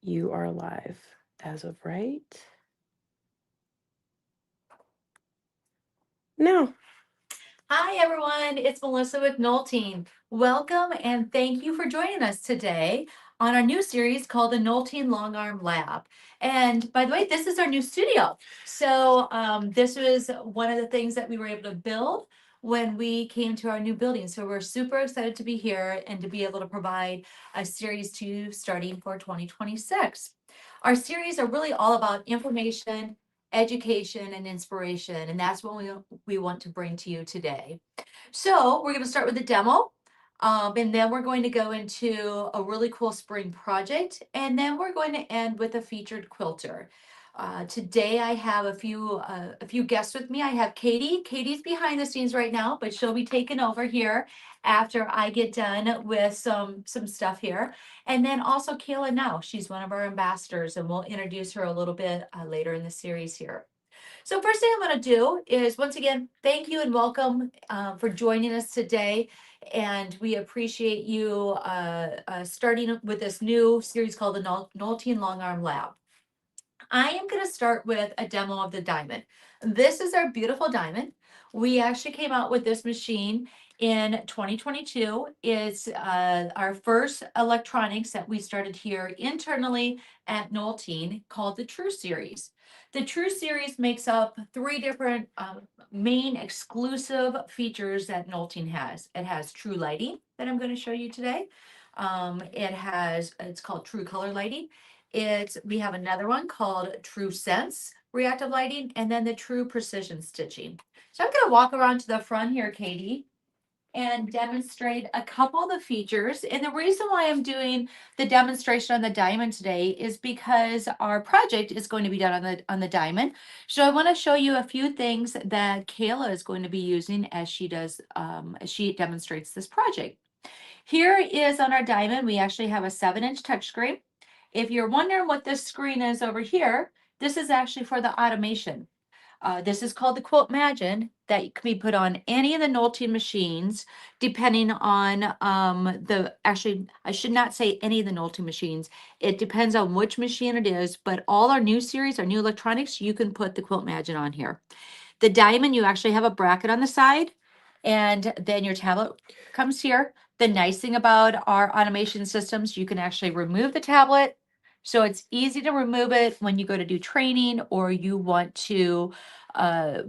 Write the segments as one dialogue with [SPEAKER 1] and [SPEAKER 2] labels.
[SPEAKER 1] You are live as of right now.
[SPEAKER 2] Hi, everyone. It's Melissa with Nolting. Welcome and thank you for joining us today on our new series called the Nolting Longarm Lab. And by the way, this is our new studio. So this was one of the things that we were able to build when we came to our new building. So we're super excited to be here and to be able to provide a series to you starting for 2026. Our series are really all about information, education, and inspiration, and that's what we want to bring to you today. So we're going to start with a demo. And then we're going to go into a really cool spring project, and then we're going to end with a featured quilter. Today I have a few guests with me. I have Katie. Katie's behind the scenes right now, but she'll be taking over here after I get done with some stuff here. And then also Kayla now. She's one of our ambassadors, and we'll introduce her a little bit later in the series here. So first thing I'm going to do is once again, thank you and welcome for joining us today. And we appreciate you starting with this new series called the Nolting Longarm Lab. I am going to start with a demo of the diamond. This is our beautiful diamond. We actually came out with this machine in 2022. It's our first electronics that we started here internally at Nolting called the True Series. The True Series makes up three different main exclusive features that Nolting has. It has true lighting that I'm going to show you today. It's called True Color Lighting. We have another one called True Sense reactive lighting, and then the True Precision stitching. So I'm going to walk around to the front here, Katie, and demonstrate a couple of the features. And the reason why I'm doing the demonstration on the diamond today is because our project is going to be done on the diamond. So I want to show you a few things that Kayla is going to be using as she demonstrates this project. Here is on our diamond, we actually have a 7-inch touchscreen. If you're wondering what this screen is over here, this is actually for the automation. This is called the Quilt Imagine that can be put on any of the Nolting machines, depending on actually, I should not say any of the Nolting machines. It depends on which machine it is, but all our new series, our new electronics, you can put the Quilt Imagine on here. The diamond, you actually have a bracket on the side, and then your tablet comes here. The nice thing about our automation systems, you can actually remove the tablet. So it's easy to remove it when you go to do training or you want to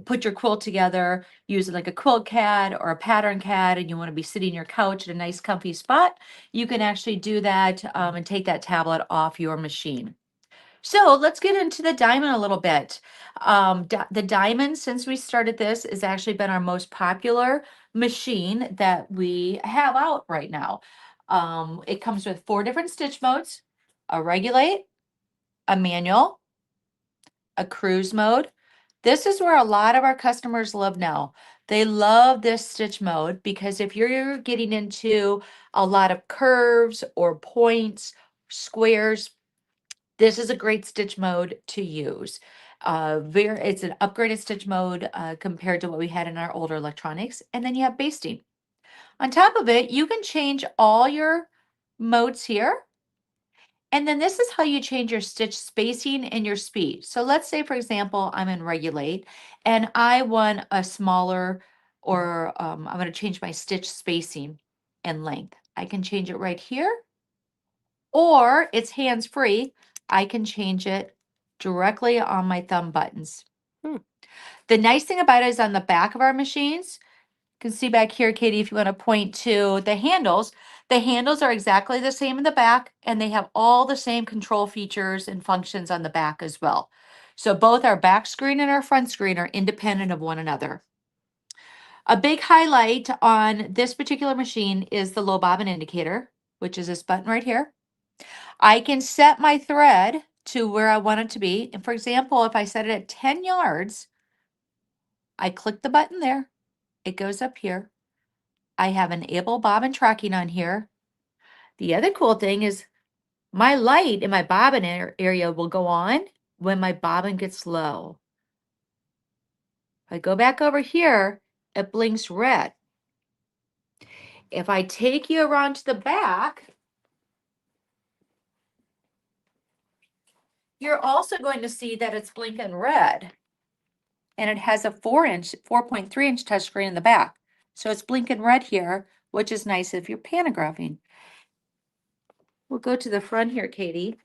[SPEAKER 2] put your quilt together using like a quilt CAD or a pattern CAD, and you want to be sitting on your couch at a nice comfy spot. You can actually do that and take that tablet off your machine. So let's get into the diamond a little bit. The diamond, since we started this, has actually been our most popular machine that we have out right now. It comes with 4 different stitch modes: a regulate, a manual, a cruise mode. This is where a lot of our customers live now. They love this stitch mode because if you're getting into a lot of curves or points, squares, this is a great stitch mode to use. It's an upgraded stitch mode compared to what we had in our older electronics. And then you have basting. On top of it, you can change all your modes here. And then this is how you change your stitch spacing and your speed. So let's say, for example, I'm in regulate and I want a smaller, or I'm going to change my stitch spacing and length. I can change it right here, or it's hands-free. I can change it directly on my thumb buttons.
[SPEAKER 1] Hmm.
[SPEAKER 2] The nice thing about it is on the back of our machines, you can see back here, Katie, if you want to point to the handles are exactly the same in the back, and they have all the same control features and functions on the back as well. So both our back screen and our front screen are independent of one another. A big highlight on this particular machine is the low bobbin indicator, which is this button right here. I can set my thread to where I want it to be. And for example, if I set it at 10 yards, I click the button there. It goes up here. I have enable bobbin tracking on here. The other cool thing is my light in my bobbin area will go on when my bobbin gets low. If I go back over here, it blinks red. If I take you around to the back, you're also going to see that it's blinking red. And it has a 4.3 inch touchscreen in the back. So it's blinking red here, which is nice if you're pantographing. We'll go to the front here, Katie.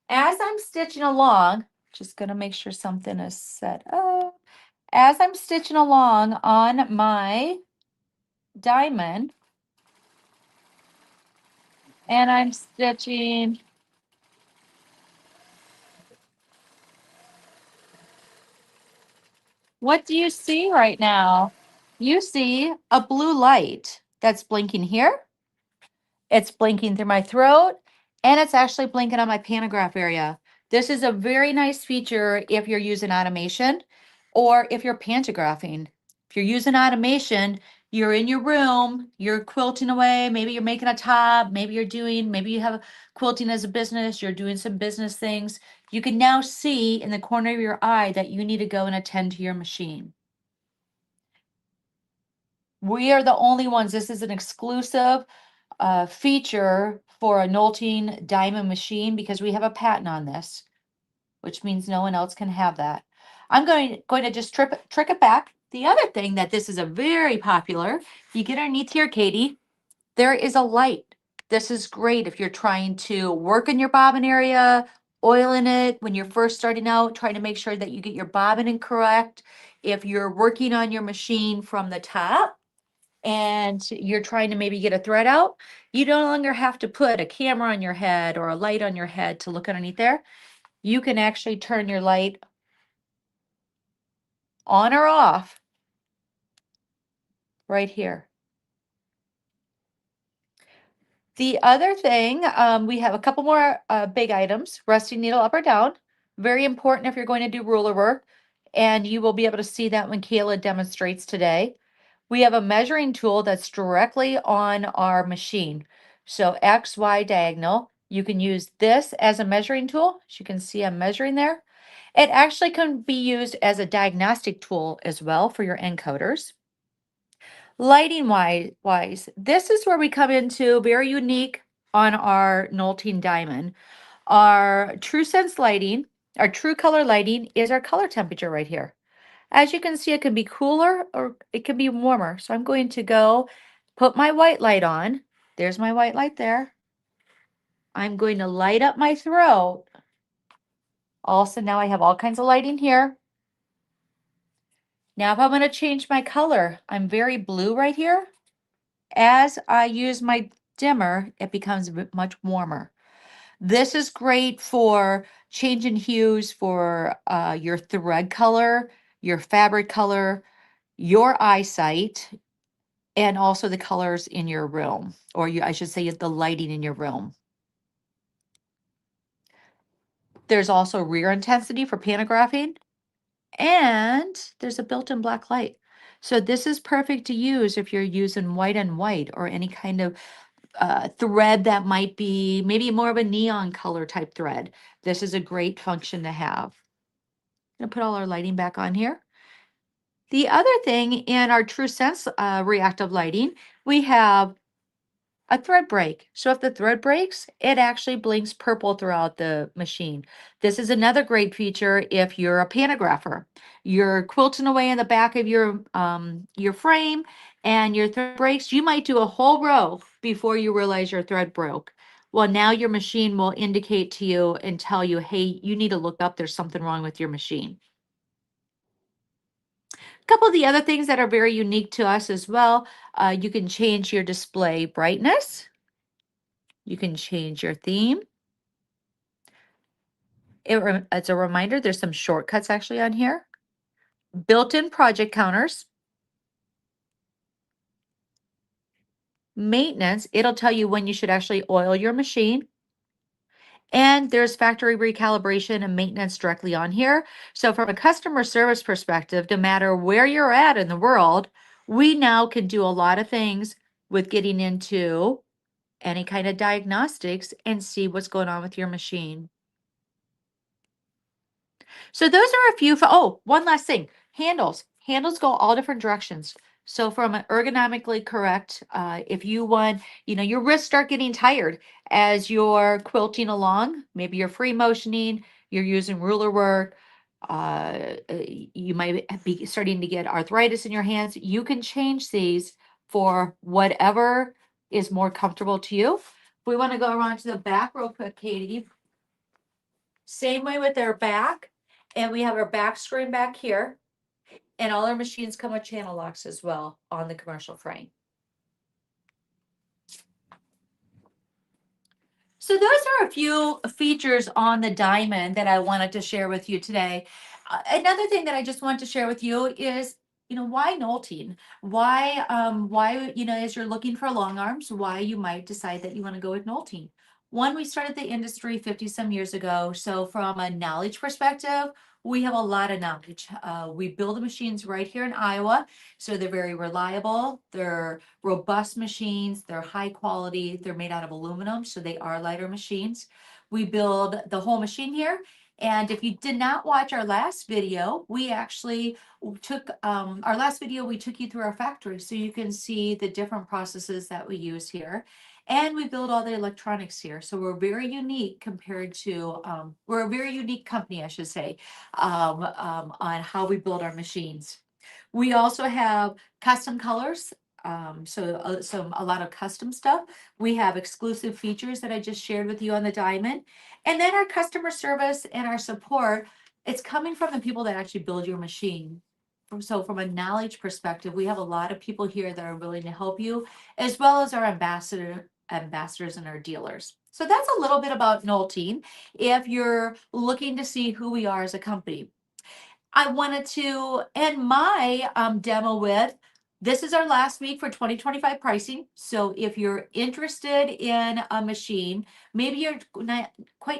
[SPEAKER 2] As I'm stitching along, just gonna make sure something is set up. As I'm stitching along on my diamond, and I'm stitching what do you see right now? You see a blue light that's blinking here. It's blinking through my throat, and it's actually blinking on my pantograph area. This is a very nice feature if you're using automation or if you're pantographing. If you're using automation, you're in your room, you're quilting away, maybe you're making a top, maybe you have quilting as a business, you're doing some business things. You can now see in the corner of your eye that you need to go and attend to your machine. We are the only ones, this is an exclusive feature for a Nolting diamond machine because we have a patent on this, which means no one else can have that. I'm going to just trick it back. The other thing that this is a very popular, you get underneath here, Katie, there is a light. This is great if you're trying to work in your bobbin area, oiling it when you're first starting out, trying to make sure that you get your bobbin correct. If you're working on your machine from the top, and you're trying to maybe get a thread out, you no longer have to put a camera on your head or a light on your head to look underneath there. You can actually turn your light on or off right here. The other thing, we have a couple more big items, resting needle up or down. Very important if you're going to do ruler work, and you will be able to see that when Kayla demonstrates today. We have a measuring tool that's directly on our machine. So X, Y diagonal, you can use this as a measuring tool. As you can see, I'm measuring there. It actually can be used as a diagnostic tool as well for your encoders. Lighting wise, this is where we come into very unique on our Nolting diamond. Our True Sense lighting, our True Color lighting is our color temperature right here. As you can see, it can be cooler or it can be warmer. So I'm going to go put my white light on. There's my white light there. I'm going to light up my throat. Also, now I have all kinds of lighting here. Now if I'm going to change my color, I'm very blue right here. As I use my dimmer, it becomes much warmer. This is great for changing hues for your thread color, your fabric color, your eyesight, and also the colors in your room, or I should say the lighting in your room. There's also rear intensity for pantographing, and there's a built-in black light. So this is perfect to use if you're using white and white or any kind of thread that might be maybe more of a neon color type thread. This is a great function to have. I'm gonna put all our lighting back on here. The other thing in our True Sense reactive lighting, we have a thread break. So if the thread breaks, it actually blinks purple throughout the machine. This is another great feature if you're a pantographer. You're quilting away in the back of your frame and your thread breaks. You might do a whole row before you realize your thread broke. Well, now your machine will indicate to you and tell you, hey, you need to look up, there's something wrong with your machine. A couple of the other things that are very unique to us as well, you can change your display brightness. You can change your theme. It's a reminder, there's some shortcuts actually on here. Built-in project counters. Maintenance, it'll tell you when you should actually oil your machine. And there's factory recalibration and maintenance directly on here. So from a customer service perspective, no matter where you're at in the world, we now can do a lot of things with getting into any kind of diagnostics and see what's going on with your machine. So those are a few, oh, one last thing, handles. Handles go all different directions. So from an ergonomically correct, if you want, your wrists start getting tired as you're quilting along, maybe you're free motioning, you're using ruler work, you might be starting to get arthritis in your hands. You can change these for whatever is more comfortable to you. We want to go around to the back real quick, Katie. Same way with our back, and we have our back screen back here, and all our machines come with channel locks as well on the commercial frame. So those are a few features on the diamond that I wanted to share with you today. Another thing that I just want to share with you is, why Nolting? Why, as you're looking for long arms, why you might decide that you want to go with Nolting. One, we started the industry 50 some years ago. So from a knowledge perspective, we have a lot of knowledge. We build the machines right here in Iowa. So they're very reliable. They're robust machines. They're high quality. They're made out of aluminum, so they are lighter machines. We build the whole machine here. And if you did not watch our last video, we actually took we took you through our factory so you can see the different processes that we use here. And we build all the electronics here. So we're very unique compared to, we're a very unique company, I should say, on how we build our machines. We also have custom colors. So a lot of custom stuff. We have exclusive features that I just shared with you on the diamond. And then our customer service and our support, it's coming from the people that actually build your machine. So from a knowledge perspective, we have a lot of people here that are willing to help you, as well as our ambassadors and our dealers. So that's a little bit about Nolting if you're looking to see who we are as a company. I wanted to end my demo with, this is our last week for 2025 pricing. So if you're interested in a machine, maybe you're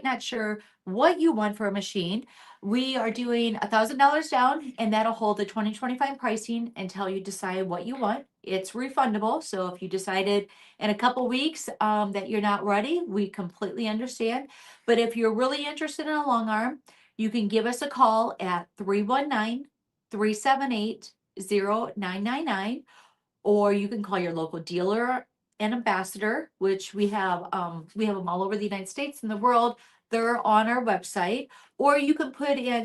[SPEAKER 2] not sure what you want for a machine, we are doing $1,000 down, and that'll hold the 2025 pricing until you decide what you want. It's refundable. So if you decided in a couple weeks that you're not ready, we completely understand. But if you're really interested in a long arm, you can give us a call at 319-378-0999, or you can call your local dealer and ambassador, which we have them all over the United States and the world. They're on our website, or you can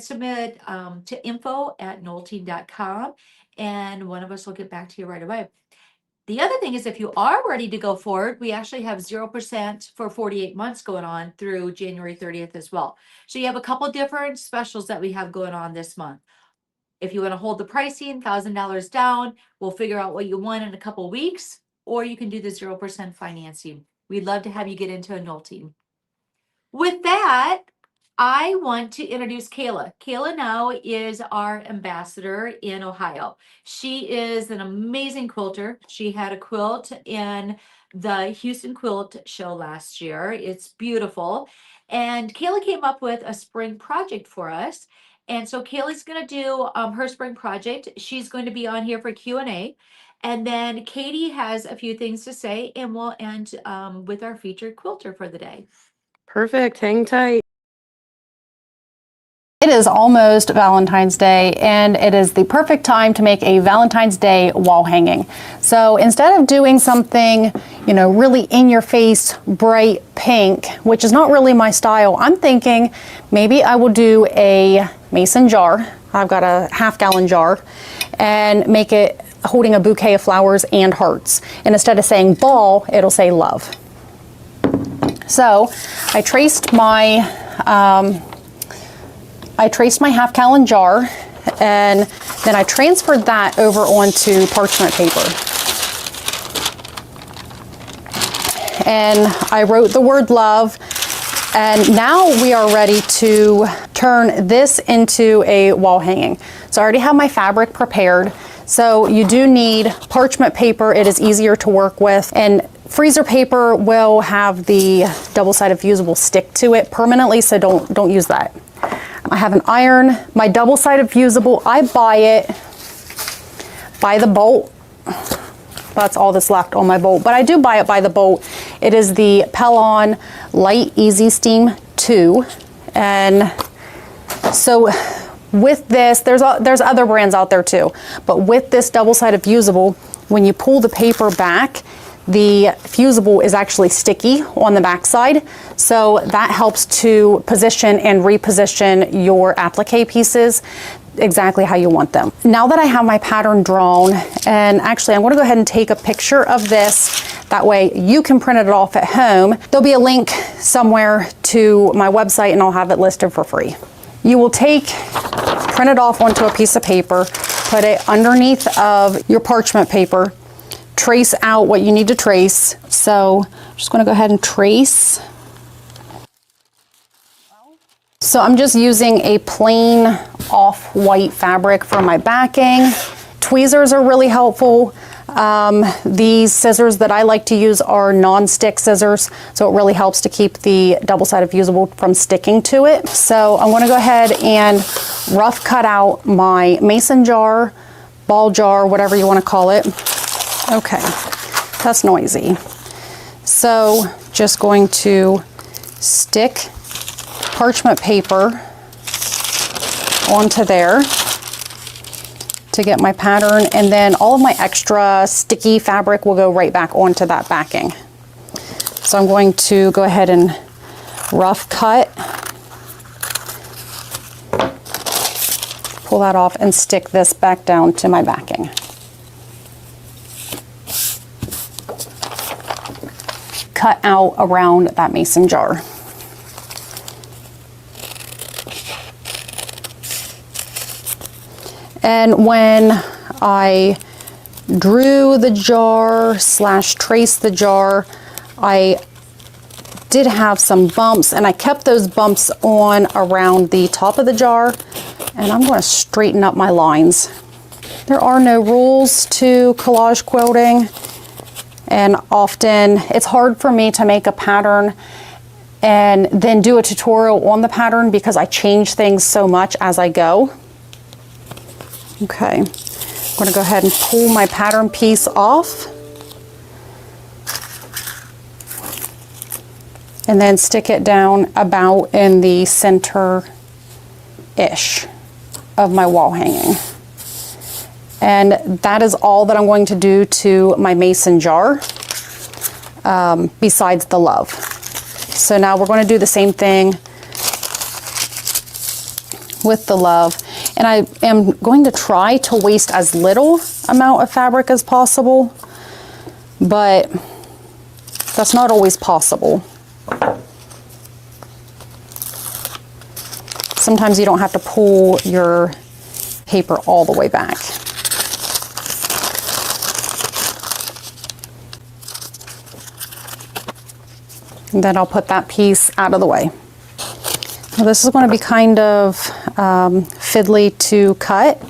[SPEAKER 2] submit to info@nolting.com, and one of us will get back to you right away. The other thing is, if you are ready to go forward, we actually have 0% for 48 months going on through January 30th as well. So you have a couple different specials that we have going on this month. If you want to hold the pricing, $1,000 down, we'll figure out what you want in a couple weeks, or you can do the 0% financing. We'd love to have you get into a Nolting. With that, I want to introduce Kayla. Kayla now is our ambassador in Ohio. She is an amazing quilter. She had a quilt in the Houston Quilt Show last year. It's beautiful. And Kayla came up with a spring project for us. And so Kayla's going to do her spring project. She's going to be on here for Q&A. And then Katie has a few things to say, and we'll end with our featured quilter for the day.
[SPEAKER 1] Perfect. Hang tight.
[SPEAKER 3] It is almost Valentine's Day, and it is the perfect time to make a Valentine's Day wall hanging. So instead of doing something, really in your face, bright pink, which is not really my style, I'm thinking maybe I will do a mason jar. I've got a half-gallon jar, and make it holding a bouquet of flowers and hearts. And instead of saying ball, it'll say love. So I traced my half-gallon jar, and then I transferred that over onto parchment paper. And I wrote the word love, and now we are ready to turn this into a wall hanging. So I already have my fabric prepared. So you do need parchment paper. It is easier to work with, and freezer paper will have the double-sided fusible stick to it permanently, so don't use that. I have an iron, my double-sided fusible, I buy it by the bolt. That's all that's left on my bolt, but I do buy it by the bolt. It is the Pelon Light Easy Steam 2. And so with this, there's other brands out there too, but with this double-sided fusible, when you pull the paper back, the fusible is actually sticky on the back side, so that helps to position and reposition your applique pieces exactly how you want them. Now that I have my pattern drawn, and actually I'm going to go ahead and take a picture of this, that way you can print it off at home. There'll be a link somewhere to my website and I'll have it listed for free. You will print it off onto a piece of paper, put it underneath of your parchment paper, trace out what you need to trace. So I'm just going to go ahead and trace. So I'm just using a plain off-white fabric for my backing. Tweezers are really helpful. These scissors that I like to use are non-stick scissors, so it really helps to keep the double-sided fusible from sticking to it. So I'm going to go ahead and rough cut out my mason jar, ball jar, whatever you want to call it. Okay, that's noisy. So just going to stick parchment paper onto there to get my pattern, and then all of my extra sticky fabric will go right back onto that backing. So I'm going to go ahead and rough cut, pull that off, and stick this back down to my backing. Cut out around that mason jar. And when I drew the jar / traced the jar, I did have some bumps, and I kept those bumps on around the top of the jar, and I'm going to straighten up my lines. There are no rules to collage quilting, and often it's hard for me to make a pattern and then do a tutorial on the pattern because I change things so much as I go. Okay, I'm going to go ahead and pull my pattern piece off and then stick it down about in the center-ish of my wall hanging. And that is all that I'm going to do to my mason jar, besides the love. So now we're going to do the same thing with the love. And I am going to try to waste as little amount of fabric as possible, but that's not always possible. Sometimes you don't have to pull your paper all the way back. And then I'll put that piece out of the way. Now this is going to be kind of fiddly to cut,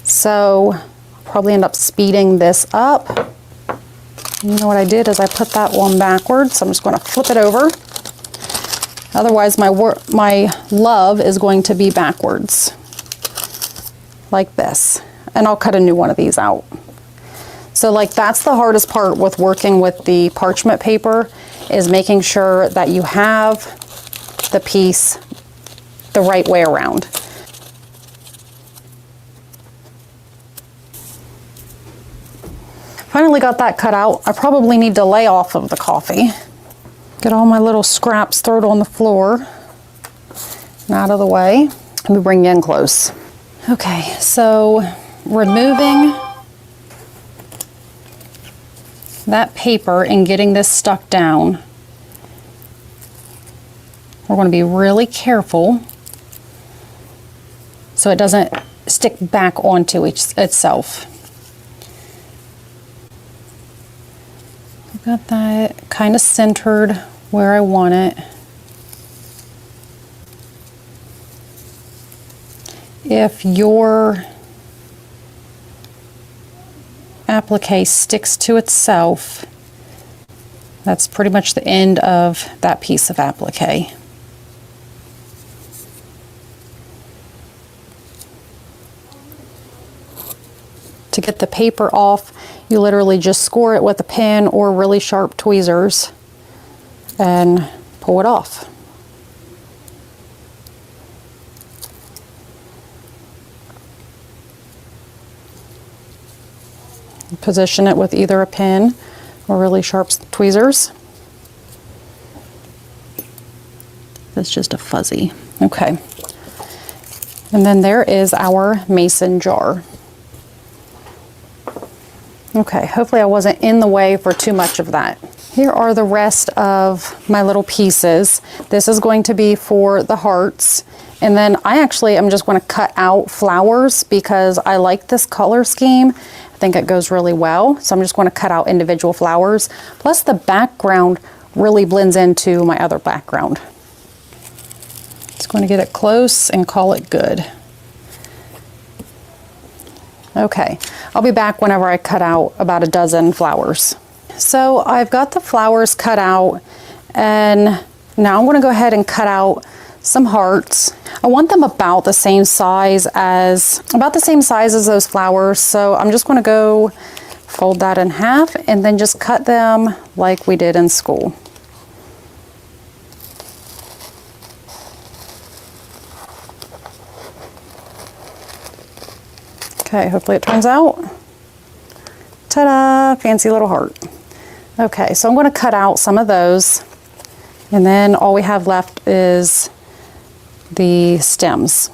[SPEAKER 3] so I'll probably end up speeding this up. You know what I did is I put that one backwards, so I'm just going to flip it over. Otherwise my love is going to be backwards, like this. And I'll cut a new one of these out. So like that's the hardest part with working with the parchment paper, is making sure that you have the piece the right way around. Finally got that cut out. I probably need to lay off of the coffee. Get all my little scraps thrown on the floor and out of the way. Let me bring you in close. Okay, so removing that paper and getting this stuck down, we're going to be really careful so it doesn't stick back onto itself. I've got that kind of centered where I want it. If your applique sticks to itself, that's pretty much the end of that piece of applique. To get the paper off, you literally just score it with a pen or really sharp tweezers and pull it off. Position it with either a pin or really sharp tweezers. That's just a fuzzy. Okay. And then there is our mason jar. Okay, hopefully I wasn't in the way for too much of that. Here are the rest of my little pieces. This is going to be for the hearts. And then I'm just going to cut out flowers because I like this color scheme. I think it goes really well. So I'm just going to cut out individual flowers. Plus the background really blends into my other background. Just going to get it close and call it good. Okay, I'll be back whenever I cut out about a dozen flowers. So I've got the flowers cut out, and now I'm going to go ahead and cut out some hearts. I want them about the same size as those flowers. So I'm just going to go fold that in half and then just cut them like we did in school. Okay, hopefully it turns out. Ta-da, fancy little heart. Okay, so I'm going to cut out some of those, and then all we have left is the stems.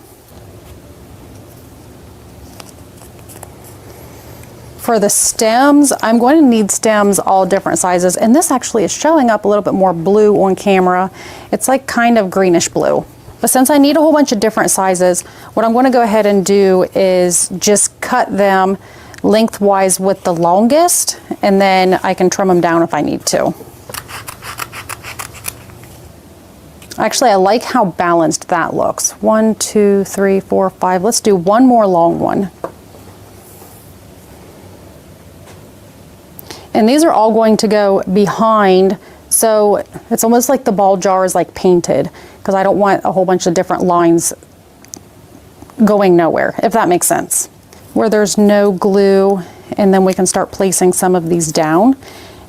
[SPEAKER 3] For the stems, I'm going to need stems all different sizes, and this actually is showing up a little bit more blue on camera. It's like kind of greenish blue. But since I need a whole bunch of different sizes, what I'm going to go ahead and do is just cut them lengthwise with the longest, and then I can trim them down if I need to. Actually, I like how balanced that looks. 1, 2, 3, 4, 5. Let's do one more long one. And these are all going to go behind, so it's almost like the ball jar is like painted, because I don't want a whole bunch of different lines going nowhere, if that makes sense. Where there's no glue, and then we can start placing some of these down,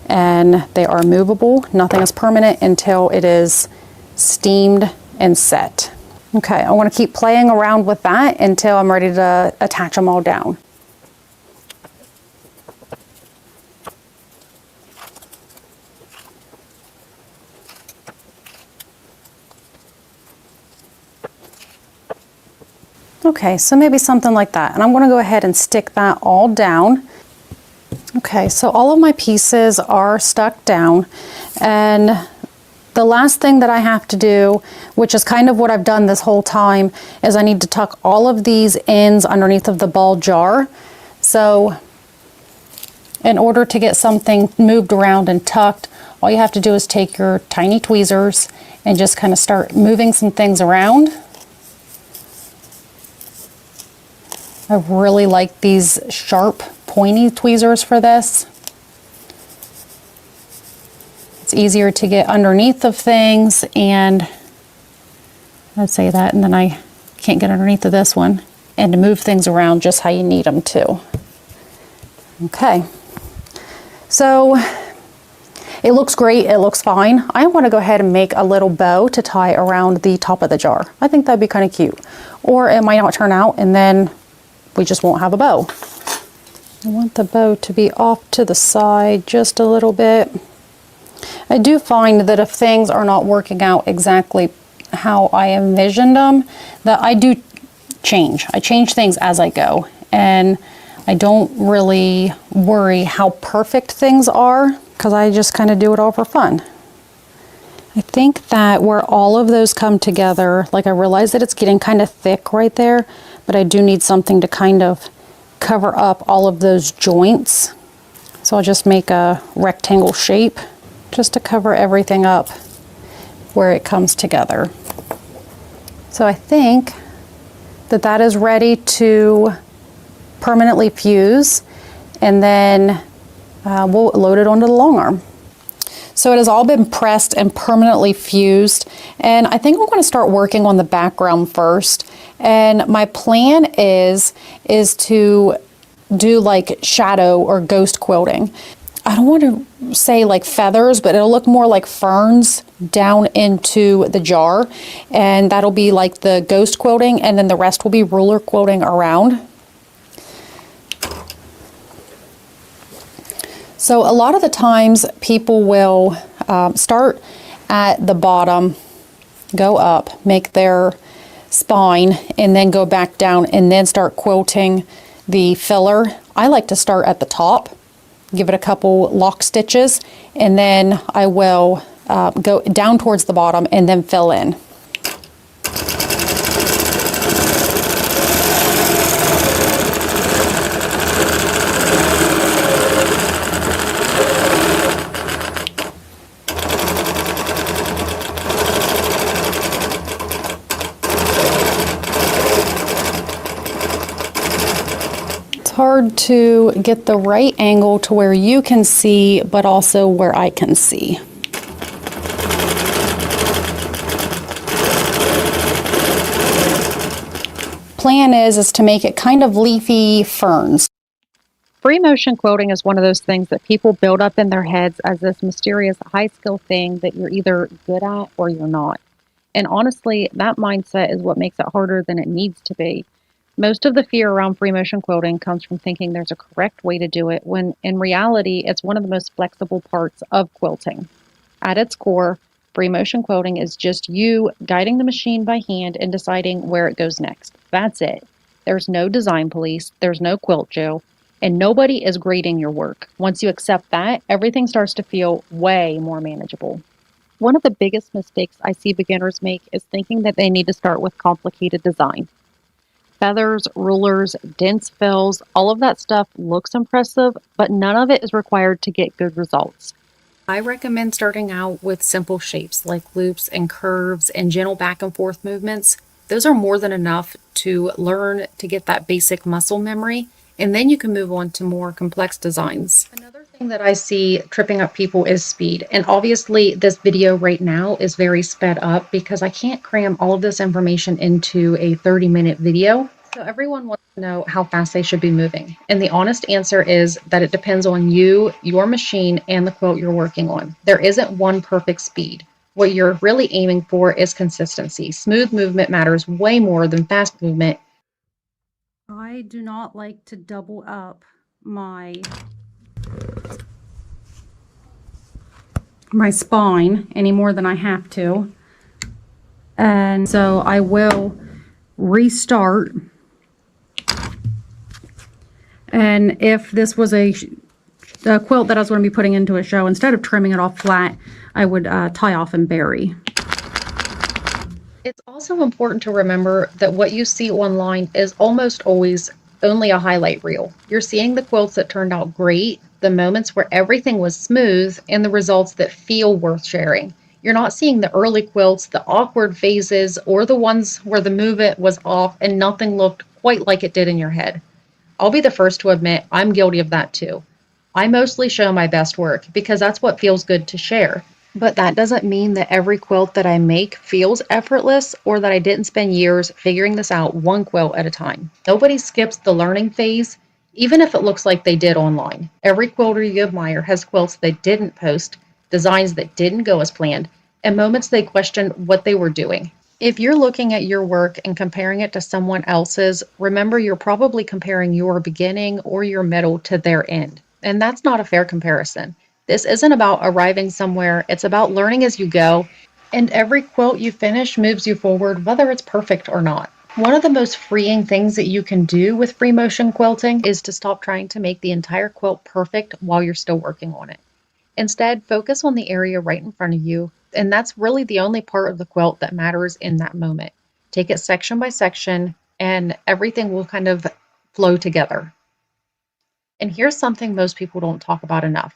[SPEAKER 3] and they are movable. Nothing is permanent until it is steamed and set. Okay, I want to keep playing around with that until I'm ready to attach them all down. Okay, so maybe something like that. And I'm going to go ahead and stick that all down. Okay, so all of my pieces are stuck down. And the last thing that I have to do, which is kind of what I've done this whole time, is I need to tuck all of these ends underneath of the ball jar. So in order to get something moved around and tucked, all you have to do is take your tiny tweezers and just kind of start moving some things around. I really like these sharp, pointy tweezers for this. It's easier to get underneath of things, and I'd say that, and then I can't get underneath of this one, and to move things around just how you need them to. Okay, so it looks great, it looks fine. I want to go ahead and make a little bow to tie around the top of the jar. I think that'd be kind of cute. Or it might not turn out, and then we just won't have a bow. I want the bow to be off to the side just a little bit. I do find that if things are not working out exactly how I envisioned them, that I do change. I change things as I go, and I don't really worry how perfect things are, because I just kind of do it all for fun. I think that where all of those come together, like I realize that it's getting kind of thick right there, but I do need something to kind of cover up all of those joints. So I'll just make a rectangle shape just to cover everything up where it comes together. So I think that that is ready to permanently fuse, and then we'll load it onto the long arm. So it has all been pressed and permanently fused, and I think I'm going to start working on the background first. And my plan is to do like shadow or ghost quilting. I don't want to say like feathers, but it'll look more like ferns down into the jar, and that'll be like the ghost quilting, and then the rest will be ruler quilting around. So a lot of the times people will start at the bottom, go up, make their spine, and then go back down and then start quilting the filler. I like to start at the top, give it a couple lock stitches, and then I will go down towards the bottom and then fill in. Hard to get the right angle to where you can see, but also where I can see. Plan is to make it kind of leafy ferns. Free motion quilting is one of those things that people build up in their heads as this mysterious high skill thing that you're either good at or you're not. And honestly, that mindset is what makes it harder than it needs to be. Most of the fear around free motion quilting comes from thinking there's a correct way to do it, when in reality, it's one of the most flexible parts of quilting. At its core, free motion quilting is just you guiding the machine by hand and deciding where it goes next. That's it. There's no design police, there's no quilt jail, and nobody is grading your work. Once you accept that, everything starts to feel way more manageable. One of the biggest mistakes I see beginners make is thinking that they need to start with complicated design. Feathers, rulers, dense fills, all of that stuff looks impressive, but none of it is required to get good results. I recommend starting out with simple shapes like loops and curves and gentle back and forth movements. Those are more than enough to learn to get that basic muscle memory, and then you can move on to more complex designs. Another thing that I see tripping up people is speed, and obviously this video right now is very sped up because I can't cram all of this information into a 30-minute video. So everyone wants to know how fast they should be moving. And the honest answer is that it depends on you, your machine, and the quilt you're working on. There isn't one perfect speed. What you're really aiming for is consistency. Smooth movement matters way more than fast movement. I do not like to double up my spine any more than I have to. And so I will restart. And if this was a quilt that I was going to be putting into a show, instead of trimming it off flat, I would tie off and bury. It's also important to remember that what you see online is almost always only a highlight reel. You're seeing the quilts that turned out great, the moments where everything was smooth, and the results that feel worth sharing. You're not seeing the early quilts, the awkward phases, or the ones where the movement was off and nothing looked quite like it did in your head. I'll be the first to admit I'm guilty of that too. I mostly show my best work because that's what feels good to share. But that doesn't mean that every quilt that I make feels effortless or that I didn't spend years figuring this out one quilt at a time. Nobody skips the learning phase, even if it looks like they did online. Every quilter you admire has quilts they didn't post, designs that didn't go as planned, and moments they questioned what they were doing. If you're looking at your work and comparing it to someone else's, remember you're probably comparing your beginning or your middle to their end. And that's not a fair comparison. This isn't about arriving somewhere, it's about learning as you go. And every quilt you finish moves you forward, whether it's perfect or not. One of the most freeing things that you can do with free motion quilting is to stop trying to make the entire quilt perfect while you're still working on it. Instead, focus on the area right in front of you, and that's really the only part of the quilt that matters in that moment. Take it section by section, and everything will kind of flow together. And here's something most people don't talk about enough.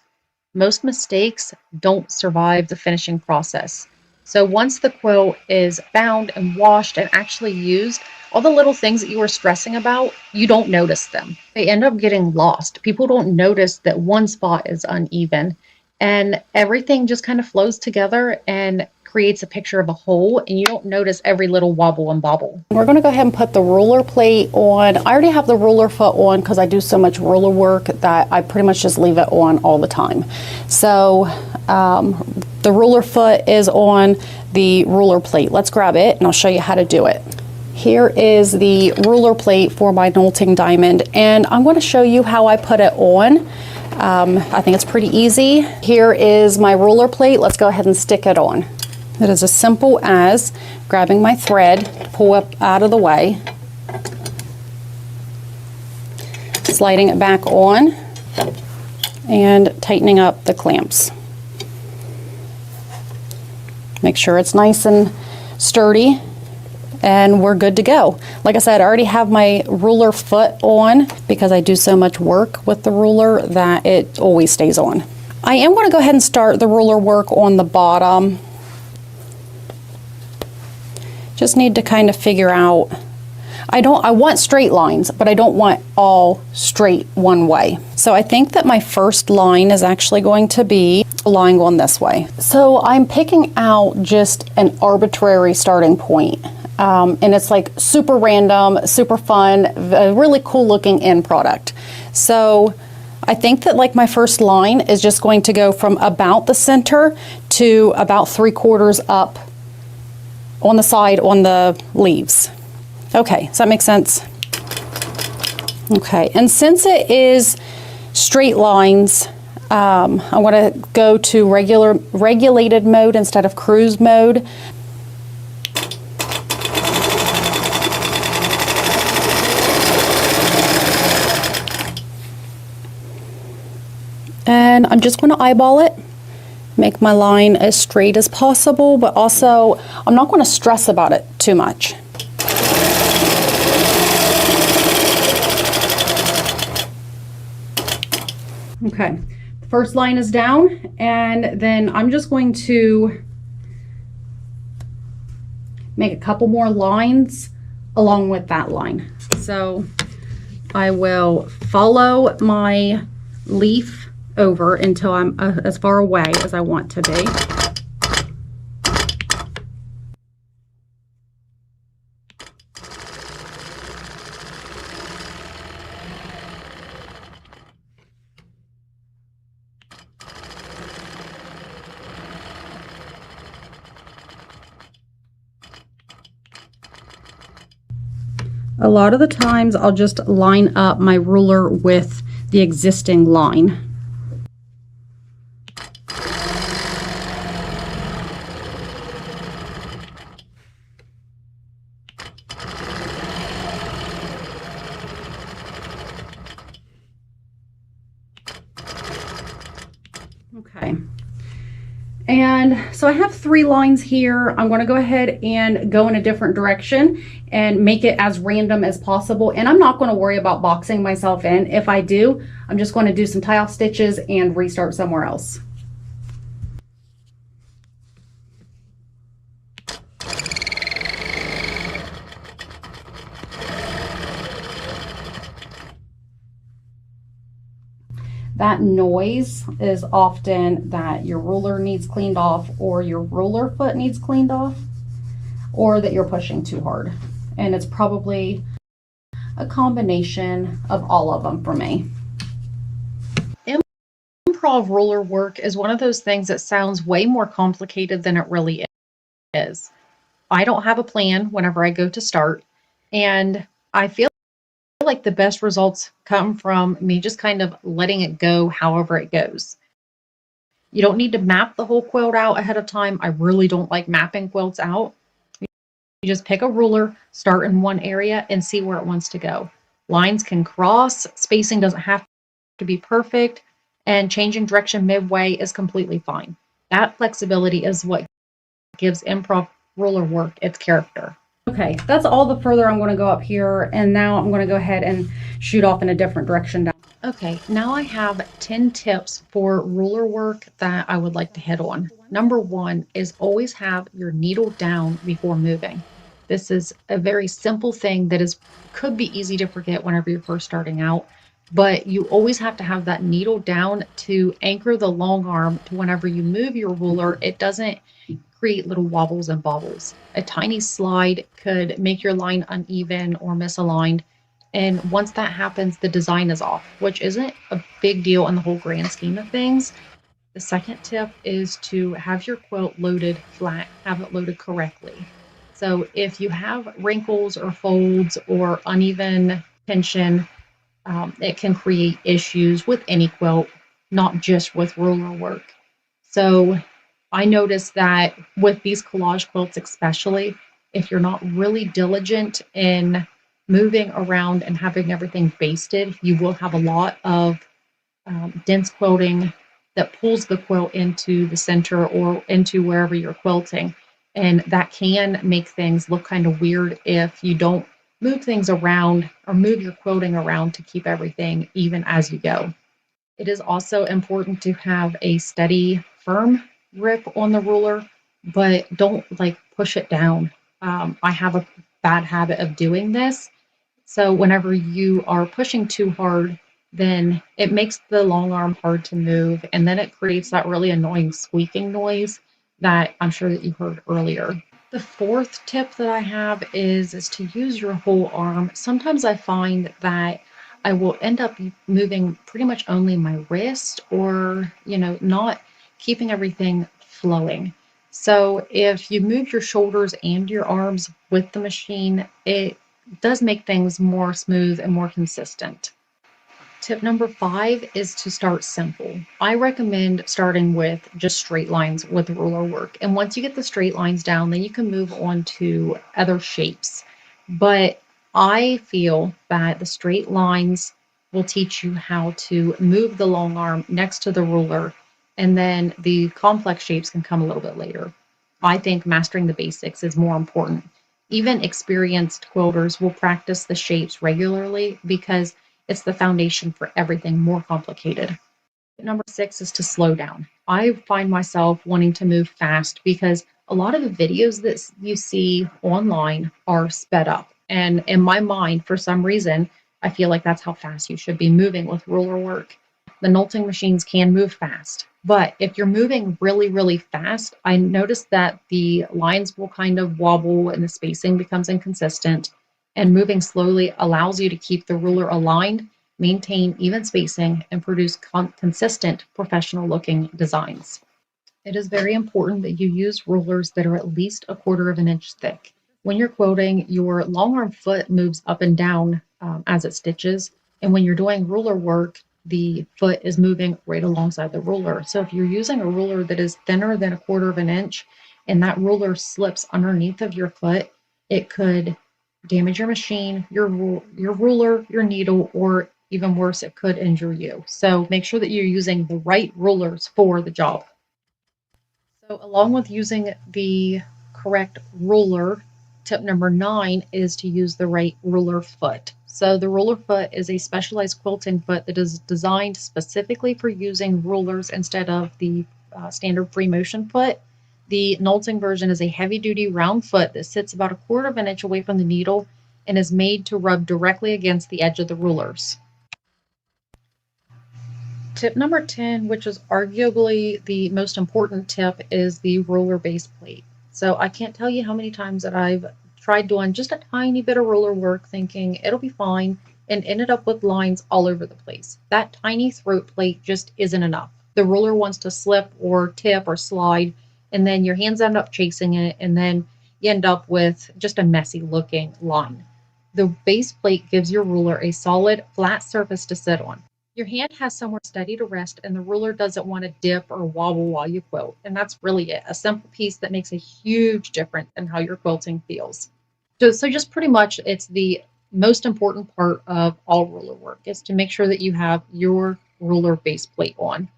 [SPEAKER 3] Most mistakes don't survive the finishing process. So once the quilt is bound and washed and actually used, all the little things that you were stressing about, you don't notice them. They end up getting lost. People don't notice that one spot is uneven, and everything just kind of flows together and creates a picture of a whole, and you don't notice every little wobble and bobble. We're going to go ahead and put the ruler plate on. I already have the ruler foot on because I do so much ruler work that I pretty much just leave it on all the time. So the ruler foot is on the ruler plate. Let's grab it and I'll show you how to do it. Here is the ruler plate for my Nolting diamond, and I'm going to show you how I put it on. I think it's pretty easy. Here is my ruler plate. Let's go ahead and stick it on. It is as simple as grabbing my thread, pull up out of the way, sliding it back on, and tightening up the clamps. Make sure it's nice and sturdy, and we're good to go. Like I said, I already have my ruler foot on because I do so much work with the ruler that it always stays on. I am going to go ahead and start the ruler work on the bottom. Just need to kind of figure out, I want straight lines, but I don't want all straight one way. So I think that my first line is actually going to be a line going this way. So I'm picking out just an arbitrary starting point. And it's like super random, super fun, a really cool looking end product. So I think that like my first line is just going to go from about the center to about 3/4 up on the side on the leaves. Okay, does that make sense? Okay, and since it is straight lines, I'm going to go to regulated mode instead of cruise mode. And I'm just going to eyeball it, make my line as straight as possible, but also I'm not going to stress about it too much. Okay, the first line is down, and then I'm just going to make a couple more lines along with that line. So I will follow my leaf over until I'm as far away as I want to be. A lot of the times I'll just line up my ruler with the existing line. Okay. And so I have 3 lines here. I'm going to go ahead and go in a different direction and make it as random as possible. And I'm not going to worry about boxing myself in. If I do, I'm just going to do some tie-off stitches and restart somewhere else. That noise is often that your ruler needs cleaned off, or your ruler foot needs cleaned off, or that you're pushing too hard. And it's probably a combination of all of them for me. Improv ruler work is one of those things that sounds way more complicated than it really is. I don't have a plan whenever I go to start, and I feel like the best results come from me just kind of letting it go however it goes. You don't need to map the whole quilt out ahead of time. I really don't like mapping quilts out. You just pick a ruler, start in one area, and see where it wants to go. Lines can cross, spacing doesn't have to be perfect, and changing direction midway is completely fine. That flexibility is what gives improv ruler work its character. Okay, that's all the further I'm going to go up here, and now I'm going to go ahead and shoot off in a different direction down. Okay, now I have 10 tips for ruler work that I would like to hit on. Number 1 is always have your needle down before moving. This is a very simple thing that could be easy to forget whenever you're first starting out, but you always have to have that needle down to anchor the long arm to whenever you move your ruler, it doesn't create little wobbles and bobbles. A tiny slide could make your line uneven or misaligned. And once that happens, the design is off, which isn't a big deal in the whole grand scheme of things. The second tip is to have your quilt loaded flat, have it loaded correctly. So if you have wrinkles or folds or uneven tension, it can create issues with any quilt, not just with ruler work. So I noticed that with these collage quilts, especially, if you're not really diligent in moving around and having everything basted, you will have a lot of dense quilting that pulls the quilt into the center or into wherever you're quilting. And that can make things look kind of weird if you don't move things around or move your quilting around to keep everything even as you go. It is also important to have a steady, firm grip on the ruler, but don't like push it down. I have a bad habit of doing this. So whenever you are pushing too hard, then it makes the long arm hard to move, and then it creates that really annoying squeaking noise that I'm sure that you heard earlier. The fourth tip that I have is to use your whole arm. Sometimes I find that I will end up moving pretty much only my wrist or, not keeping everything flowing. So if you move your shoulders and your arms with the machine, it does make things more smooth and more consistent. Tip number 5 is to start simple. I recommend starting with just straight lines with ruler work. And once you get the straight lines down, then you can move on to other shapes. But I feel that the straight lines will teach you how to move the long arm next to the ruler, and then the complex shapes can come a little bit later. I think mastering the basics is more important. Even experienced quilters will practice the shapes regularly because it's the foundation for everything more complicated. Number 6 is to slow down. I find myself wanting to move fast because a lot of the videos that you see online are sped up. And in my mind, for some reason, I feel like that's how fast you should be moving with ruler work. The nolting machines can move fast, but if you're moving really, really fast, I noticed that the lines will kind of wobble and the spacing becomes inconsistent. And moving slowly allows you to keep the ruler aligned, maintain even spacing, and produce consistent, professional looking designs. It is very important that you use rulers that are at least 1/4 of an inch thick. When you're quilting, your long arm foot moves up and down as it stitches. And when you're doing ruler work, the foot is moving right alongside the ruler. So if you're using a ruler that is thinner than 1/4 of an inch and that ruler slips underneath of your foot, it could damage your machine, your ruler, your needle, or even worse, it could injure you. So make sure that you're using the right rulers for the job. So along with using the correct ruler, tip number 9 is to use the right ruler foot. So the ruler foot is a specialized quilting foot that is designed specifically for using rulers instead of the standard free motion foot. The Nolting version is a heavy-duty round foot that sits about 1/4 of an inch away from the needle and is made to rub directly against the edge of the rulers. Tip number 10, which is arguably the most important tip, is the ruler base plate. So I can't tell you how many times that I've tried doing just a tiny bit of ruler work thinking it'll be fine and ended up with lines all over the place. That tiny throat plate just isn't enough. The ruler wants to slip or tip or slide, and then your hands end up chasing it, and then you end up with just a messy looking line. The base plate gives your ruler a solid, flat surface to sit on. Your hand has somewhere steady to rest, and the ruler doesn't want to dip or wobble while you quilt. And that's really it. A simple piece that makes a huge difference in how your quilting feels. So just pretty much it's the most important part of all ruler work is to make sure that you have your ruler base plate on.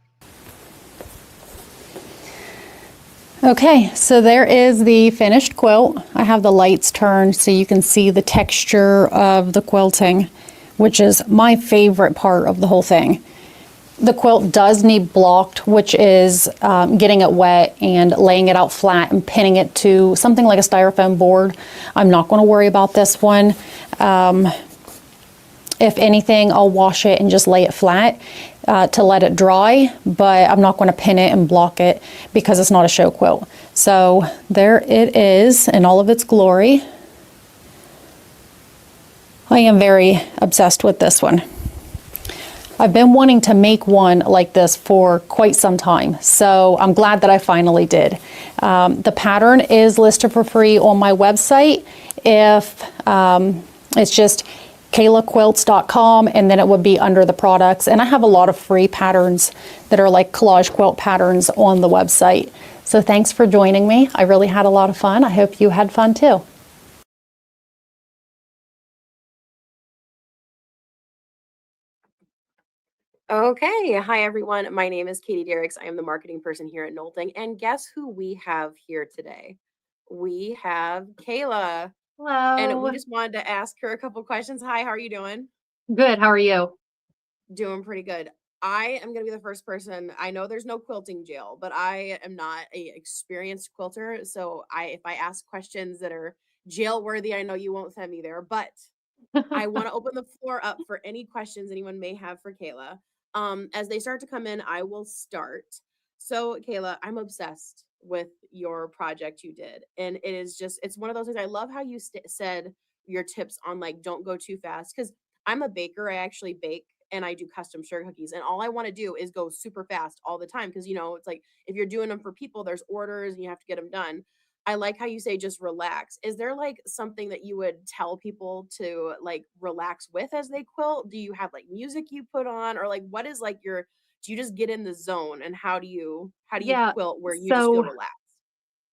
[SPEAKER 4] Okay, so there is the finished quilt. I have the lights turned so you can see the texture of the quilting, which is my favorite part of the whole thing. The quilt does need blocked, which is getting it wet and laying it out flat and pinning it to something like a styrofoam board. I'm not going to worry about this one. If anything, I'll wash it and just lay it flat to let it dry, but I'm not going to pin it and block it because it's not a show quilt. So there it is in all of its glory. I am very obsessed with this one. I've been wanting to make one like this for quite some time, so I'm glad that I finally did. The pattern is listed for free on my website. If it's just kaylaquilts.com, and then it would be under the products. And I have a lot of free patterns that are like collage quilt patterns on the website. So thanks for joining me. I really had a lot of fun. I hope you had fun too.
[SPEAKER 1] Okay. Hi, everyone. My name is Katie Derricks. I am the marketing person here at Nolting. And guess who we have here today? We have Kayla. And we
[SPEAKER 2] Hello.
[SPEAKER 1] just wanted to ask her a couple questions. Hi, how are you doing?
[SPEAKER 2] Good. How are you?
[SPEAKER 1] Doing pretty good. I am going to be the first person. I know there's no quilting jail, but I am not a experienced quilter. So if I ask questions that are jail worthy, I know you won't send me there, but I want to open the floor up for any questions anyone may have for Kayla. As they start to come in, I will start. So, Kayla, I'm obsessed with your project you did. And it is just, it's one of those things. I love how you said your tips on like, don't go too fast. Because I'm a baker. I actually bake and I do custom sugar cookies. And all I want to do is go super fast all the time. Because, it's like if you're doing them for people, there's orders and you have to get them done. I like how you say just relax. Is there like something that you would tell people to like relax with as they quilt? Do you have like music you put on, or like what is like do you just get in the zone, and how do you
[SPEAKER 2] Yeah.
[SPEAKER 1] quilt where you just feel
[SPEAKER 2] So
[SPEAKER 1] relaxed?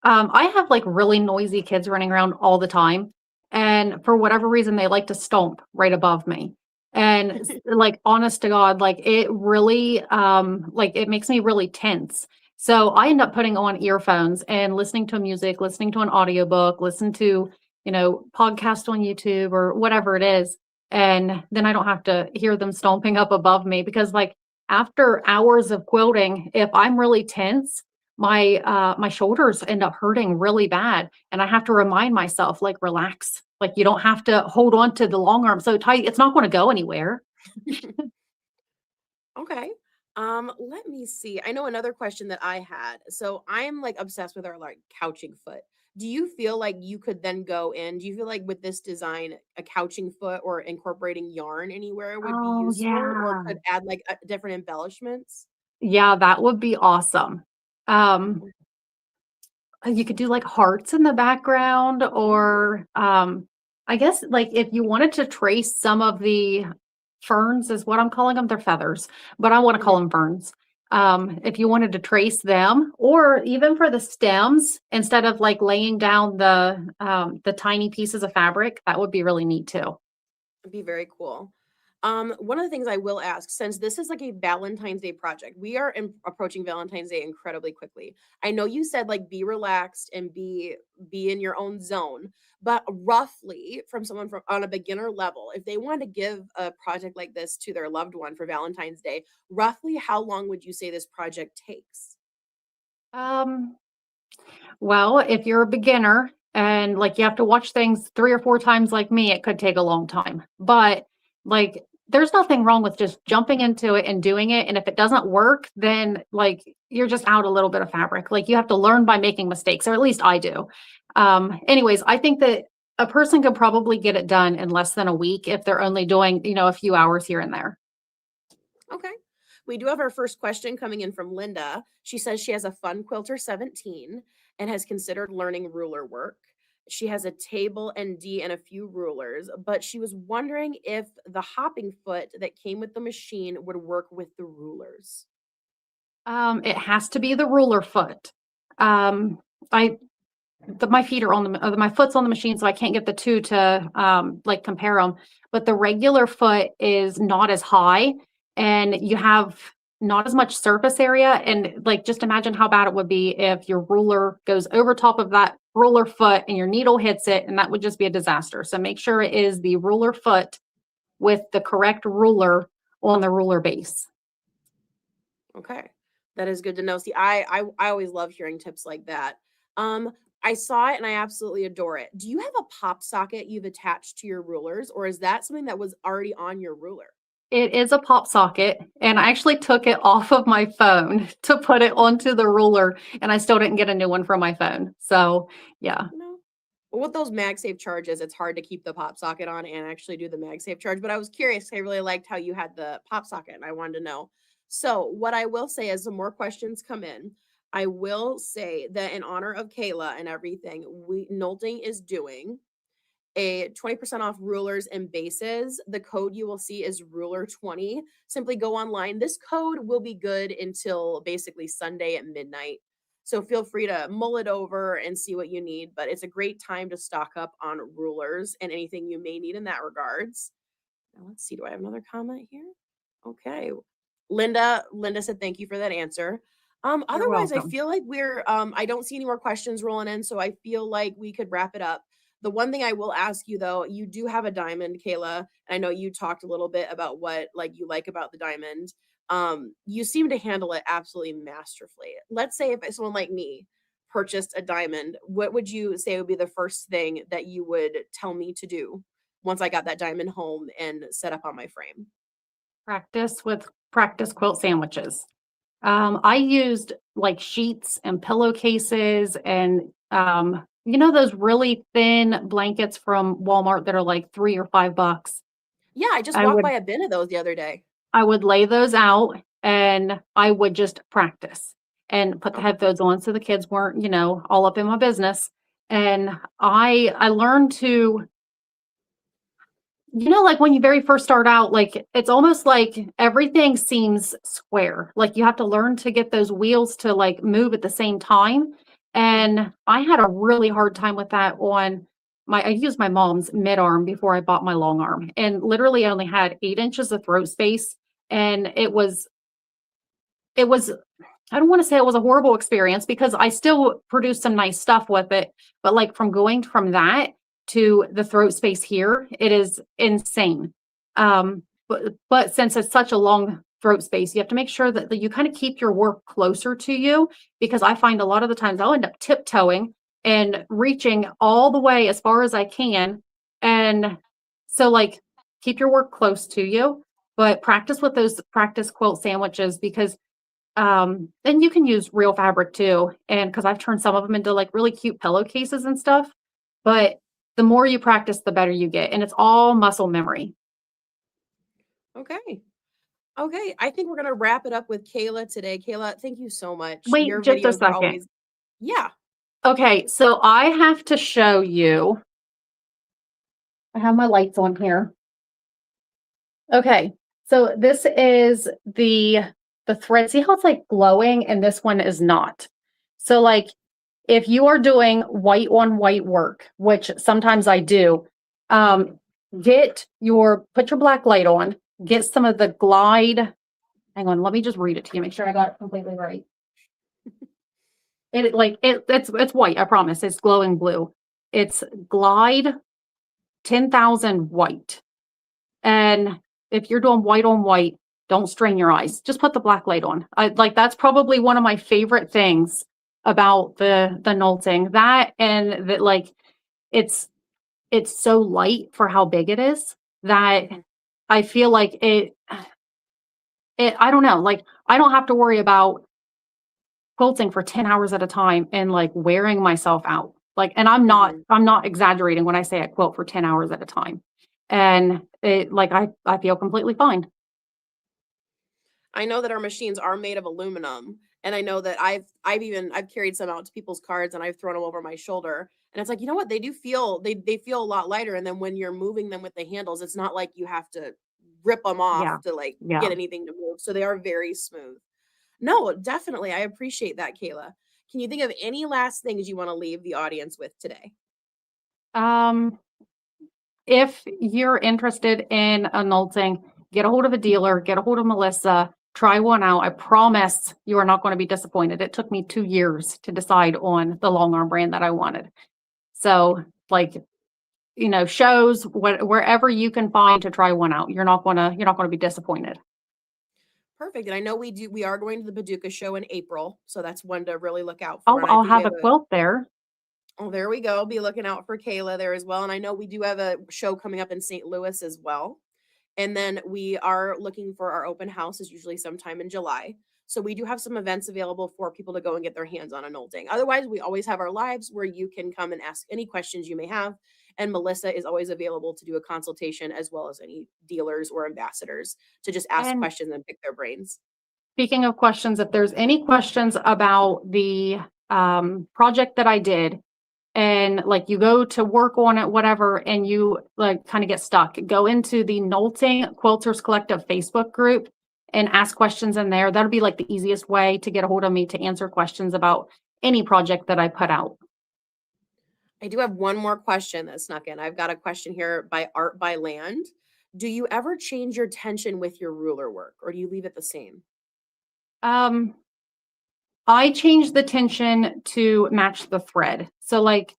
[SPEAKER 2] I have like really noisy kids running around all the time. And for whatever reason, they like to stomp right above me. And like, honest to God, like it really, like it makes me really tense. So I end up putting on earphones and listening to music, listening to an audiobook, listen to, podcast on YouTube or whatever it is. And then I don't have to hear them stomping up above me because like after hours of quilting, if I'm really tense, my shoulders end up hurting really bad, and I have to remind myself like relax, like you don't have to hold on to the long arm so tight, it's not going to go anywhere.
[SPEAKER 1] Okay. Let me see. I know another question that I had. So I'm like obsessed with our like couching foot. Do you feel like you could then go in? Do you feel like with this design, a couching foot or incorporating yarn anywhere would be
[SPEAKER 2] Oh
[SPEAKER 1] useful, or
[SPEAKER 2] yeah,
[SPEAKER 1] could add like different embellishments?
[SPEAKER 2] yeah, that would be awesome. um you could do like hearts in the background, or I guess like if you wanted to trace some of the ferns is what I'm calling them. They're feathers, but I want to call
[SPEAKER 1] Mhm.
[SPEAKER 2] them ferns. If you wanted to trace them, or even for the stems, instead of like laying down the tiny pieces of fabric, that would be really neat too.
[SPEAKER 1] It'd be very cool. One of the things I will ask, since this is like a Valentine's Day project, we are approaching Valentine's Day incredibly quickly. I know you said like be relaxed and be in your own zone, but roughly from someone from on a beginner level, if they want to give a project like this to their loved one for Valentine's Day, roughly how long would you say this project takes?
[SPEAKER 2] Um, Well, if you're a beginner and like you have to watch things 3 or 4 times like me, it could take a long time. But like there's nothing wrong with just jumping into it and doing it. And if it doesn't work, then like you're just out a little bit of fabric. Like you have to learn by making mistakes, or at least I do. Anyways, I think that a person could probably get it done in less than a week if they're only doing, a few hours here and there.
[SPEAKER 1] Okay. We do have our first question coming in from Linda. She says she has a Fun Quilter 17 and has considered learning ruler work. She has a table and D and a few rulers, but she was wondering if the hopping foot that came with the machine would work with the rulers.
[SPEAKER 2] It has to be the ruler foot. Um, I my feet are on my foot's on the machine, so I can't get the two to like compare them. But the regular foot is not as high, and you have not as much surface area. And like, just imagine how bad it would be if your ruler goes over top of that ruler foot and your needle hits it, and that would just be a disaster. So make sure it is the ruler foot with the correct ruler on the ruler base.
[SPEAKER 1] Okay. That is good to know. See, I always love hearing tips like that. Um, I saw it and I absolutely adore it. Do you have a pop socket you've attached to your rulers, or is that something that was already on your ruler?
[SPEAKER 2] It is a pop socket, and I actually took it off of my phone to put it onto the ruler, and I still didn't get a new one for my phone. So, yeah.
[SPEAKER 1] No. Well, with those MagSafe charges, it's hard to keep the pop socket on and actually do the MagSafe charge. But I was curious. I really liked how you had the pop socket, and I wanted to know. So, what I will say as some more questions come in, I will say that in honor of Kayla and everything, we Nolting is doing a 20% off rulers and bases. The code you will see is ruler20. Simply go online. This code will be good until basically Sunday at midnight. So feel free to mull it over and see what you need, but it's a great time to stock up on rulers and anything you may need in that regards. Now let's see, do I have another comment here? Okay. Linda said thank you for that answer.
[SPEAKER 4] You're
[SPEAKER 1] Otherwise I
[SPEAKER 4] welcome.
[SPEAKER 1] feel like I don't see any more questions rolling in, so I feel like we could wrap it up. The one thing I will ask you though, you do have a diamond, Kayla, and I know you talked a little bit about what like you like about the diamond. You seem to handle it absolutely masterfully. Let's say if someone like me purchased a diamond, what would you say would be the first thing that you would tell me to do once I got that diamond home and set up on my frame?
[SPEAKER 4] Practice quilt sandwiches. I used like sheets and pillowcases and those really thin blankets from Walmart that are like $3 or $5.
[SPEAKER 1] Yeah, I just
[SPEAKER 4] I
[SPEAKER 1] walked
[SPEAKER 4] would
[SPEAKER 1] by a bin of those the other day.
[SPEAKER 4] I would lay those out and I would just practice and put the
[SPEAKER 1] Okay.
[SPEAKER 4] headphones on so the kids weren't, all up in my business. And I learned to, like when you very first start out, like it's almost like everything seems square. Like you have to learn to get those wheels to like move at the same time. And I had a really hard time with that I used my mom's mid arm before I bought my long arm, and literally I only had 8 inches of throat space. And it was I don't want to say it was a horrible experience because I still produced some nice stuff with it, but like from going from that to the throat space here, it is insane. But since it's such a long throat space, you have to make sure that you kind of keep your work closer to you, because I find a lot of the times I'll end up tiptoeing and reaching all the way as far as I can. And so like keep your work close to you, but practice with those practice quilt sandwiches, because and you can use real fabric too. And because I've turned some of them into like really cute pillowcases and stuff. But the more you practice, the better you get. And it's all muscle memory.
[SPEAKER 1] Okay. Okay. I think we're gonna wrap it up with Kayla today. Kayla, thank you so much.
[SPEAKER 4] Wait
[SPEAKER 1] Your
[SPEAKER 4] just a
[SPEAKER 1] videos are
[SPEAKER 4] second.
[SPEAKER 1] always, yeah.
[SPEAKER 4] Okay, so I have to show you. I have my lights on here. Okay, so this is the thread. See how it's like glowing and this one is not. So like if you are doing white on white work, which sometimes I do, put your black light on, get some of the glide. Hang on, let me just read it to you, make sure I got it completely right. It's white, I promise. It's glowing blue. It's Glide 10,000 white. And if you're doing white on white, don't strain your eyes. Just put the black light on. That's probably one of my favorite things about the Nolting. That and that like it's so light for how big it is that I feel like it I don't know, like I don't have to worry about quilting for 10 hours at a time and like wearing myself out. Like, and I'm not exaggerating when I say I quilt for 10 hours at a time. And it like I feel completely fine.
[SPEAKER 1] I know that our machines are made of aluminum, and I know that I've carried some out to people's cards and I've thrown them over my shoulder. And it's like, you know what? They do feel they feel a lot lighter. And then when you're moving them with the handles, it's not like you have to rip them off
[SPEAKER 4] Yeah.
[SPEAKER 1] to like
[SPEAKER 4] Yeah.
[SPEAKER 1] get anything to move. So they are very smooth. No, definitely. I appreciate that, Kayla. Can you think of any last things you want to leave the audience with today?
[SPEAKER 4] If you're interested in a Nolting, get a hold of a dealer, get a hold of Melissa, try one out. I promise you are not going to be disappointed. It took me 2 years to decide on the long arm brand that I wanted. So like, shows wherever you can find to try one out. You're not going to be disappointed.
[SPEAKER 1] Perfect. And I know we are going to the Paducah show in April, so that's one to really look out for.
[SPEAKER 4] Oh,
[SPEAKER 1] And I
[SPEAKER 4] I'll
[SPEAKER 1] think we
[SPEAKER 4] have a quilt there.
[SPEAKER 1] Oh, there we go. Be looking out for Kayla there as well. And I know we do have a show coming up in St. Louis as well. And then we are looking for our open house is usually sometime in July. So we do have some events available for people to go and get their hands on a Nolting. Otherwise, we always have our lives where you can come and ask any questions you may have. And Melissa is always available to do a consultation, as well as any dealers or ambassadors to just ask
[SPEAKER 4] And
[SPEAKER 1] questions and pick their brains.
[SPEAKER 4] speaking of questions, if there's any questions about the project that I did,
[SPEAKER 3] and like you go to work on it, whatever, and you like kind of get stuck, go into the Nolting Quilters Collective Facebook group and ask questions in there. That'll be like the easiest way to get a hold of me to answer questions about any project that I put out.
[SPEAKER 1] I do have one more question that snuck in. I've got a question here by Art by Land. Do you ever change your tension with your ruler work, or do you leave it the same?
[SPEAKER 3] I change the tension to match the thread. So like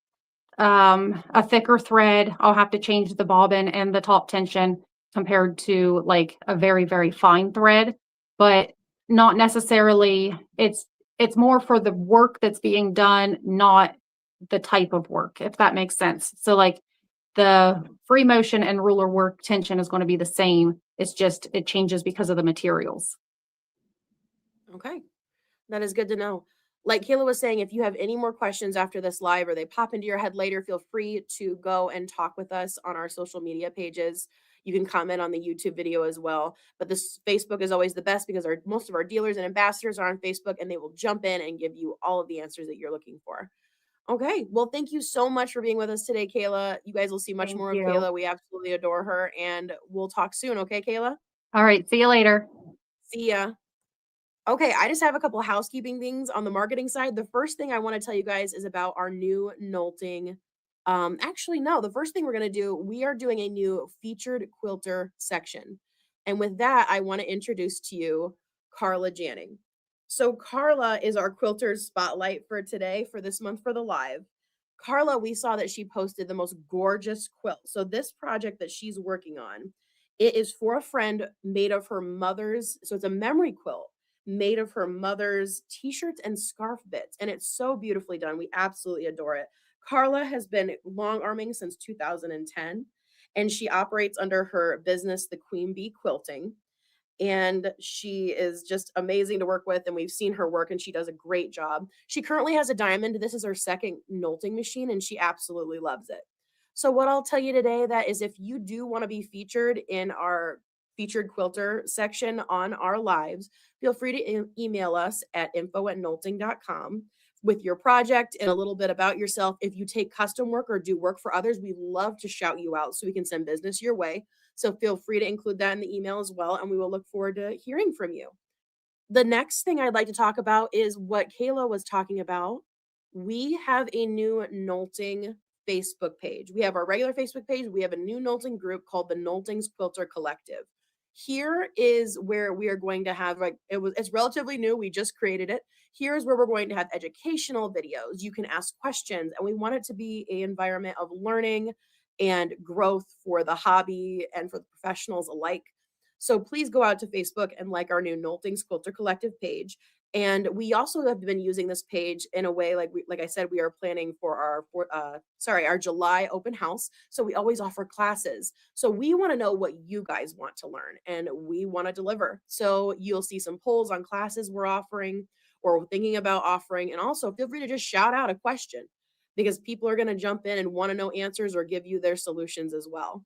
[SPEAKER 3] a thicker thread, I'll have to change the bobbin and the top tension compared to like a very, very fine thread, but not necessarily, it's more for the work that's being done, not the type of work, if that makes sense. So like the free motion and ruler work tension is going to be the same. It's just, it changes because of the materials.
[SPEAKER 1] Okay. That is good to know. Like Kayla was saying, if you have any more questions after this live or they pop into your head later, feel free to go and talk with us on our social media pages. You can comment on the YouTube video as well. But this Facebook is always the best because most of our dealers and ambassadors are on Facebook, and they will jump in and give you all of the answers that you're looking for. Okay. Well, thank you so much for being with us today, Kayla. You guys will see much
[SPEAKER 3] Thank
[SPEAKER 1] more
[SPEAKER 3] you.
[SPEAKER 1] of Kayla. We absolutely adore her, and we'll talk soon. Okay, Kayla?
[SPEAKER 3] All right. See you later.
[SPEAKER 1] See ya. Okay, I just have a couple of housekeeping things on the marketing side. The first thing I want to tell you guys is about our new Nolting. Actually, no, the first thing we're going to do, we are doing a new featured quilter section. And with that, I want to introduce to you Carla Janning. So Carla is our quilter spotlight for today, for this month, for the live. Carla, we saw that she posted the most gorgeous quilt. So this project that she's working on, it is for a friend, made of her mother's, so it's a memory quilt made of her mother's t-shirts and scarf bits, and it's so beautifully done. We absolutely adore it. Carla has been long arming since 2010, and she operates under her business, the Queen Bee Quilting, and she is just amazing to work with, and we've seen her work, and she does a great job. She currently has a diamond. This is her second Nolting machine, and she absolutely loves it. So what I'll tell you today, that is, if you do want to be featured in our featured quilter section on our lives, feel free to email us at info@nolting.com with your project and a little bit about yourself. If you take custom work or do work for others, we love to shout you out so we can send business your way. So feel free to include that in the email as well, and we will look forward to hearing from you. The next thing I'd like to talk about is what Kayla was talking about. We have a new Nolting Facebook page. We have our regular Facebook page. We have a new Nolting group called the Nolting's Quilter Collective. Here is where we are going to have, like, it's relatively new. We just created it. Here's where we're going to have educational videos. You can ask questions, and we want it to be an environment of learning and growth for the hobby and for the professionals alike. So please go out to Facebook and like our new Nolting's Quilter Collective page. And we also have been using this page in a way, like I said, we are planning for our July open house. So we always offer classes. So we want to know what you guys want to learn, and we want to deliver. So you'll see some polls on classes we're offering or thinking about offering. And also feel free to just shout out a question, because people are going to jump in and want to know answers or give you their solutions as well.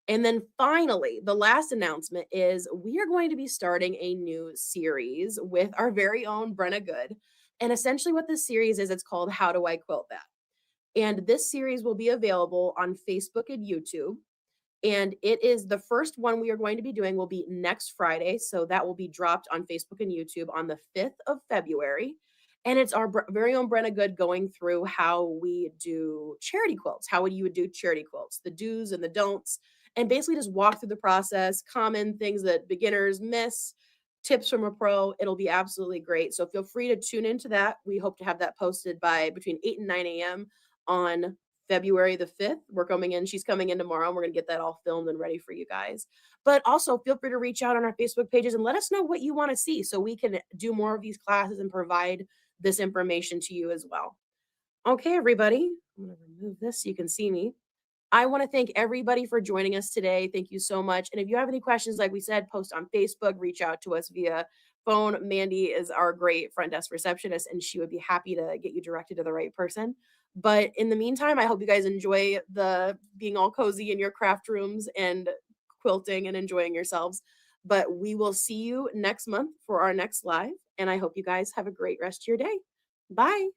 [SPEAKER 1] And then finally, the last announcement is we are going to be starting a new series with our very own Brenna Goode. And essentially what this series is, it's called How Do I Quilt That? And this series will be available on Facebook and YouTube. And it is the first one we are going to be doing will be next Friday. So that will be dropped on Facebook and YouTube on the 5th of February. And it's our very own Brenna Goode going through how we do charity quilts, how you would do charity quilts, the do's and the don'ts, and basically just walk through the process, common things that beginners miss, tips from a pro. It'll be absolutely great. So feel free to tune into that. We hope to have that posted by between 8 and 9 a.m. on February the 5th. We're coming in. She's coming in tomorrow, and we're going to get that all filmed and ready for you guys. But also feel free to reach out on our Facebook pages and let us know what you want to see so we can do more of these classes and provide this information to you as well. Okay, everybody. I'm going to remove this so you can see me. I want to thank everybody for joining us today. Thank you so much. And if you have any questions, like we said, post on Facebook, reach out to us via phone. Mandy is our great front desk receptionist, and she would be happy to get you directed to the right person. But in the meantime, I hope you guys enjoy the being all cozy in your craft rooms and quilting and enjoying yourselves. But we will see you next month for our next live. And I hope you guys have a great rest of your day. Bye.